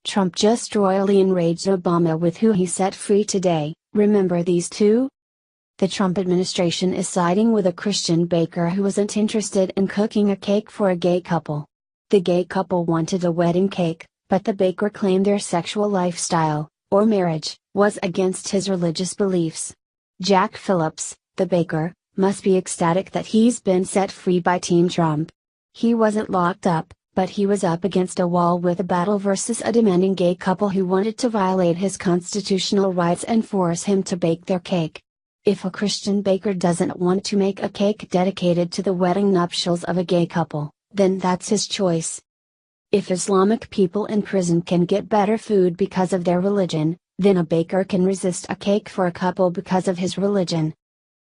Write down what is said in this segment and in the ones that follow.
Trump just royally enraged Obama with who he set free today. Remember these two? The Trump administration is siding with a Christian baker who wasn't interested in cooking a cake for a gay couple. The gay couple wanted a wedding cake, but the baker claimed their sexual lifestyle, or marriage, was against his religious beliefs. Jack Phillips, the baker, must be ecstatic that he's been set free by Team Trump. He wasn't locked up, but he was up against a wall with a battle versus a demanding gay couple who wanted to violate his constitutional rights and force him to bake their cake. If a Christian baker doesn't want to make a cake dedicated to the wedding nuptials of a gay couple, then that's his choice. If Islamic people in prison can get better food because of their religion, then a baker can resist a cake for a couple because of his religion.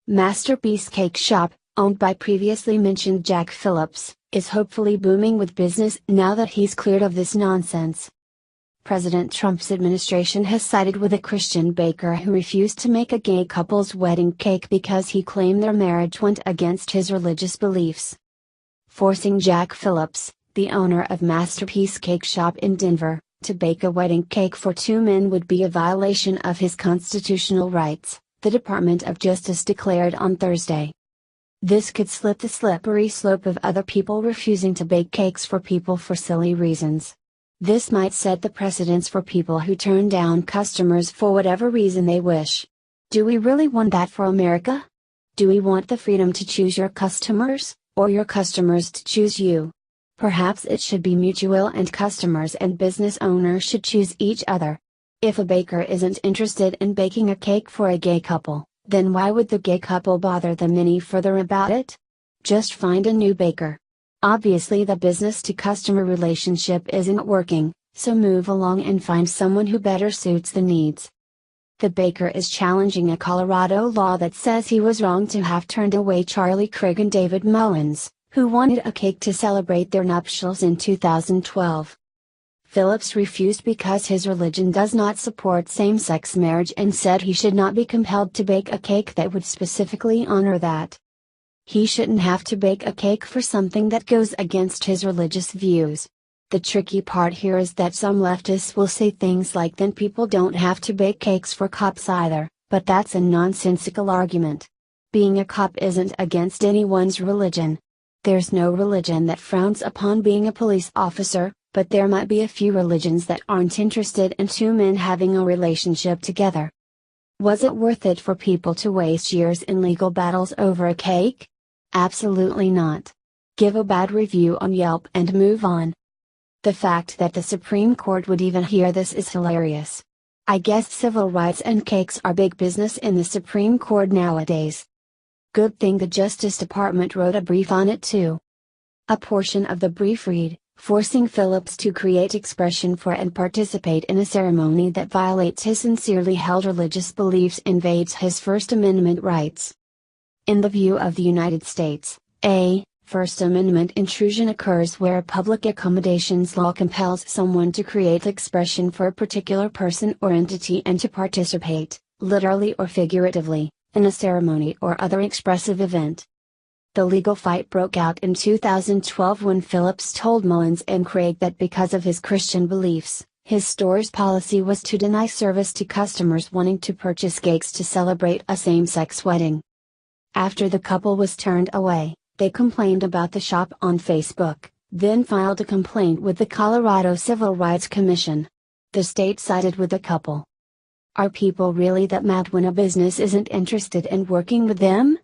Masterpiece Cake Shop, owned by previously mentioned Jack Phillips, is hopefully booming with business now that he's cleared of this nonsense. President Trump's administration has sided with a Christian baker who refused to make a gay couple's wedding cake because he claimed their marriage went against his religious beliefs. Forcing Jack Phillips, the owner of Masterpiece Cake Shop in Denver, to bake a wedding cake for two men would be a violation of his constitutional rights, the Department of Justice declared on Thursday. This could slip the slippery slope of other people refusing to bake cakes for people for silly reasons. This might set the precedence for people who turn down customers for whatever reason they wish. Do we really want that for America? Do we want the freedom to choose your customers, or your customers to choose you? Perhaps it should be mutual and customers and business owners should choose each other. If a baker isn't interested in baking a cake for a gay couple, then why would the gay couple bother them any further about it? Just find a new baker. Obviously the business-to-customer relationship isn't working, so move along and find someone who better suits the needs. The baker is challenging a Colorado law that says he was wrong to have turned away Charlie Craig and David Mullins, who wanted a cake to celebrate their nuptials in 2012. Phillips refused because his religion does not support same-sex marriage and said he should not be compelled to bake a cake that would specifically honor that. He shouldn't have to bake a cake for something that goes against his religious views. The tricky part here is that some leftists will say things like then people don't have to bake cakes for cops either, but that's a nonsensical argument. Being a cop isn't against anyone's religion. There's no religion that frowns upon being a police officer, but there might be a few religions that aren't interested in two men having a relationship together. Was it worth it for people to waste years in legal battles over a cake? Absolutely not. Give a bad review on Yelp and move on. The fact that the Supreme Court would even hear this is hilarious. I guess civil rights and cakes are big business in the Supreme Court nowadays. Good thing the Justice Department wrote a brief on it too. A portion of the brief read, forcing Phillips to create expression for and participate in a ceremony that violates his sincerely held religious beliefs invades his First Amendment rights. In the view of the United States, a First Amendment intrusion occurs where a public accommodations law compels someone to create expression for a particular person or entity and to participate, literally or figuratively, in a ceremony or other expressive event. The legal fight broke out in 2012 when Phillips told Mullins and Craig that because of his Christian beliefs, his store's policy was to deny service to customers wanting to purchase cakes to celebrate a same-sex wedding. After the couple was turned away, they complained about the shop on Facebook, then filed a complaint with the Colorado Civil Rights Commission. The state sided with the couple. Are people really that mad when a business isn't interested in working with them?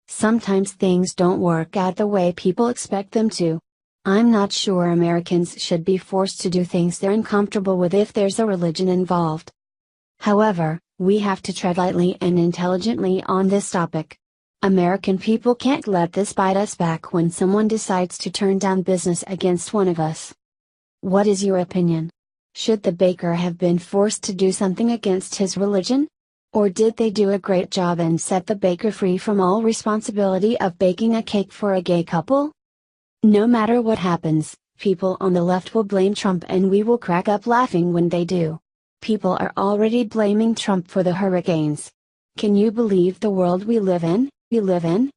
Sometimes things don't work out the way people expect them to. I'm not sure Americans should be forced to do things they're uncomfortable with if there's a religion involved. However, we have to tread lightly and intelligently on this topic. American people can't let this bite us back when someone decides to turn down business against one of us. What is your opinion? Should the baker have been forced to do something against his religion? Or did they do a great job and set the baker free from all responsibility of baking a cake for a gay couple? No matter what happens, people on the left will blame Trump and we will crack up laughing when they do. People are already blaming Trump for the hurricanes. Can you believe the world we live in?